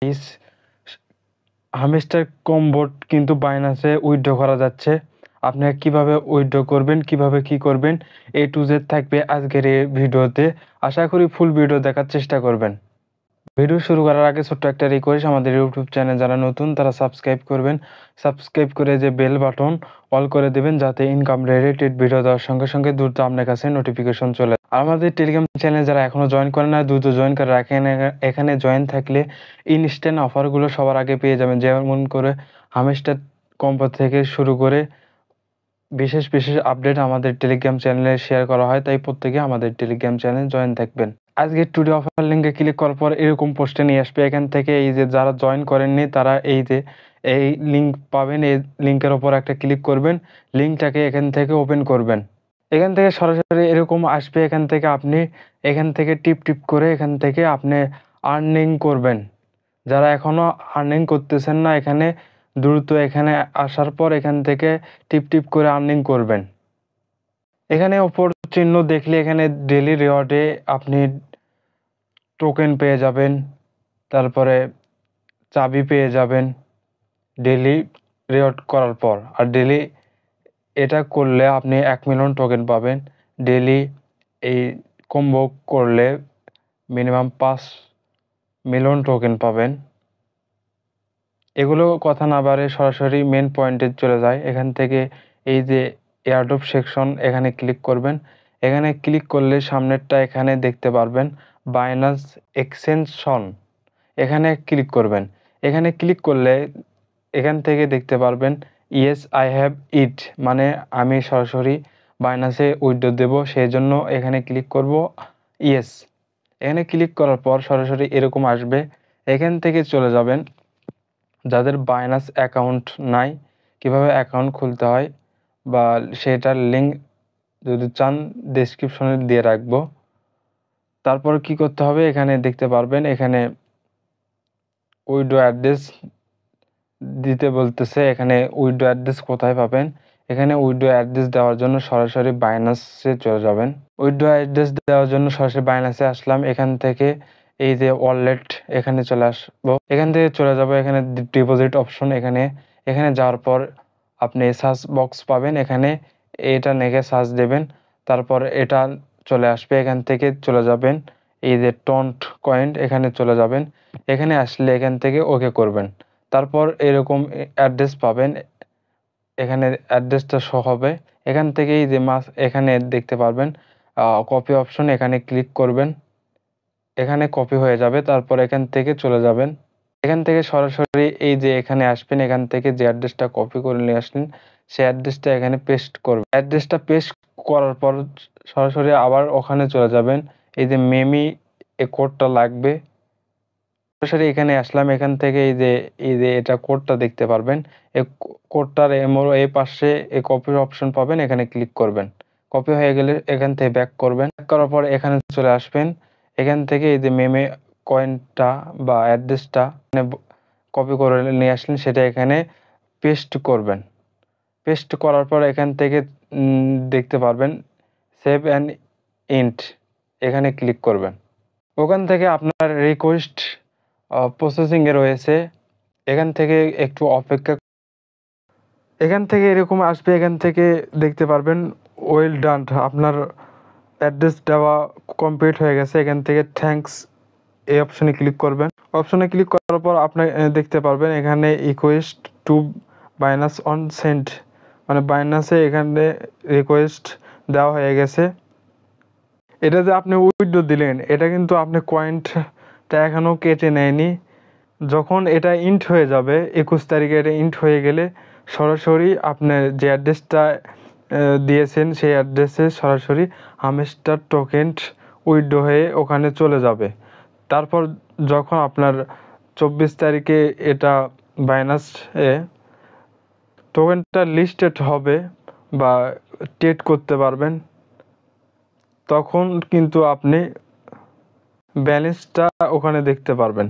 Guys, hamster কম্বোট কিন্তু বাইন্যান্সে withdraw করা যাচ্ছে। আপনারা কিভাবে উইথড্র করবেন, কিভাবে কি করবেন, A to Z থাকবে আজকের এই ভিডিওতে। আশা করি ফুল ভিডিও দেখার চেষ্টা করবেন। ভিডিও শুরু করার আগে ছোট্ট একটা রিকোয়েস্ট, আমাদের ইউটিউব চ্যানেল যারা নতুন তারা সাবস্ক্রাইব করবেন। সাবস্ক্রাইব করে যে বেল বাটন অল করে দেবেন, যাতে ইনকাম রিলেটেড ভিডিও দেওয়ার সঙ্গে সঙ্গে দ্রুত আপনার কাছে নোটিফিকেশন চলে। আর আমাদের টেলিগ্রাম চ্যানেল যারা এখনও জয়েন করে না, দ্রুত জয়েন করে রাখেন। এখানে জয়েন থাকলে ইনস্ট্যান্ট অফারগুলো সবার আগে পেয়ে যাবেন। যেমন করে হামস্টার কম্বো থেকে শুরু করে বিশেষ বিশেষ আপডেট আমাদের টেলিগ্রাম চ্যানেলে শেয়ার করা হয়, তাই প্রত্যেকে আমাদের টেলিগ্রাম চ্যানেল জয়েন থাকবেন। আজকে টুডে অফার লিঙ্কে ক্লিক করার পর এরকম পোস্টে নিয়ে আসবে। এখান থেকে এই যে যারা জয়েন করেননি তারা এই যে এই লিঙ্ক পাবেন, এই লিঙ্কের ওপর একটা ক্লিক করবেন, লিঙ্কটাকে এখান থেকে ওপেন করবেন। এখান থেকে সরাসরি এরকম আসবে। এখান থেকে টিপ টিপ করে এখান থেকে আপনি আর্নিং করবেন। যারা এখনও আর্নিং করতেছেন না, এখানে দ্রুত এখানে আসার পর এখান থেকে টিপ টিপ করে আর্নিং করবেন। এখানে ওপর চিহ্ন দেখলে এখানে ডেলি রিওয়ার্ডে আপনি টোকেন পেয়ে যাবেন, তারপরে চাবি পেয়ে যাবেন ডেলি রিওয়ার্ড করার পর। আর ডেলি এটা করলে আপনি 1 মিলিয়ন টোকেন পাবেন। ডেলি এই কম্বো করলে মিনিমাম 5 মিলিয়ন টোকেন পাবেন। এগুলো কথা না বাড়ে সরাসরি মেন পয়েন্টে চলে যায়। এখান থেকে এই যে এয়ারড্রপ সেকশন, এখানে ক্লিক করবেন। এখানে ক্লিক করলে সামনেরটা এখানে দেখতে পারবেন বাইন্যান্স এক্সটেনশন, এখানে ক্লিক করবেন। এখানে ক্লিক করলে এখান থেকে দেখতে পারবেন ইয়েস আই হ্যাভ ইট, মানে আমি সরাসরি বাইন্যান্সে উইথড্র দেব, সেই জন্য এখানে ক্লিক করব ইয়েস। এখানে ক্লিক করার পর সরাসরি এরকম আসবে। এখান থেকে চলে যাবেন যাদের বাইন্যান্স অ্যাকাউন্ট নাই, কিভাবে অ্যাকাউন্ট খুলতে হয় বা সেটার লিঙ্ক যদি চান ডেসক্রিপশনে দিয়ে রাখবো। তারপর কি করতে হবে, এখানে দেখতে পারবেন এখানে উইথড্র অ্যাড্রেস দিতে বলতেছে। এখানে উইথড্র অ্যাড্রেস কোথায় পাবেন, এখানে উইথড্র অ্যাড্রেস দেওয়ার জন্য সরাসরি বাইন্যান্সে চলে যাবেন। উইথড্র অ্যাড্রেস দেওয়ার জন্য সরাসরি বাইন্যান্সে আসলাম। এখান থেকে এই যে ওয়ালেট, এখানে চলে আসবো। এখান থেকে চলে যাব এখানে ডিপোজিট অপশন, এখানে যাওয়ার পর আপনি সার্চ বক্স পাবেন, এখানে এটা নেগে সার্চ দেবেন, তারপর এটা চলে আসবে। এখান থেকে চলে যাবেন এই যে টন্ট কয়েন, এখানে চলে যাবেন। এখানে আসলে এখান থেকে ওকে করবেন। তারপর এরকম অ্যাড্রেস পাবেন, এখানে অ্যাড্রেসটা শো হবে। এখান থেকে এই যে এখানে দেখতে পারবেন কপি অপশন, এখানে ক্লিক করবেন, এখানে কপি হয়ে যাবে। তারপর এখান থেকে চলে যাবেন, এখান থেকে সরাসরি এই যে এখানে আসবেন। এখান থেকে যে অ্যাড্রেসটা কপি করে নিয়ে আসলেন সেই অ্যাড্রেসটা এখানে পেস্ট করবেন। অ্যাড্রেসটা পেস্ট করার পর সরাসরি আবার ওখানে চলে যাবেন। এই যে মেমি এই কোডটা লাগবে, সরাসরি এখানে আসলাম। এখান থেকে এই যে এটা কোডটা দেখতে পারবেন, এই কোডটার এই পাশে এই কপি অপশন পাবেন, এখানে ক্লিক করবেন। কপি হয়ে গেলে এখান থেকে ব্যাক করবেন। ব্যাক করার পর এখানে চলে আসবেন। এখান থেকে এই যে মেমে কয়েনটা বা অ্যাড্রেসটা কপি করে নিয়ে আসলেন, সেটা এখানে পেস্ট করবেন। পেস্ট করার পর এখান থেকে দেখতে পারবেন সেভ অ্যান্ড ইন্ট, এখানে ক্লিক করবেন। ওখান থেকে আপনার রিকোয়েস্ট প্রসেসিংয়ে রয়েছে, এখান থেকে একটু অপেক্ষা। এখান থেকে এরকম আসবে। এখান থেকে দেখতে পারবেন ওয়েল ডান, আপনার অ্যাড্রেস দেওয়া কমপ্লিট হয়ে গেছে। এখান থেকে থ্যাঙ্কস এই অপশনে ক্লিক করবেন। অপশনে ক্লিক করার পর আপনি দেখতে পারবেন এখানে request to Binance on send, মানে বাইন্যান্সে এখানে রিকোয়েস্ট দেওয়া হয়ে গেছে। এটা যে আপনি উইথড্র দিলেন, এটা কিন্তু আপনি কয়েনটা এখনও কেটে নেয়নি। যখন এটা ইন্ট হয়ে যাবে 21 তারিখে, এটা ইন্ট হয়ে গেলে সরাসরি আপনার যে অ্যাড্রেসটা দিয়েছেন সেই অ্যাড্রেসে সরাসরি হামস্টার টোকেন উইথড্র হয়ে ওখানে চলে যাবে। তারপর যখন আপনার 24 তারিখে এটা বাইন্যান্সে টোকেনটা লিস্টেড হবে বা ট্রেড করতে পারবেন, তখন কিন্তু আপনি ব্যালেন্সটা ওখানে দেখতে পারবেন।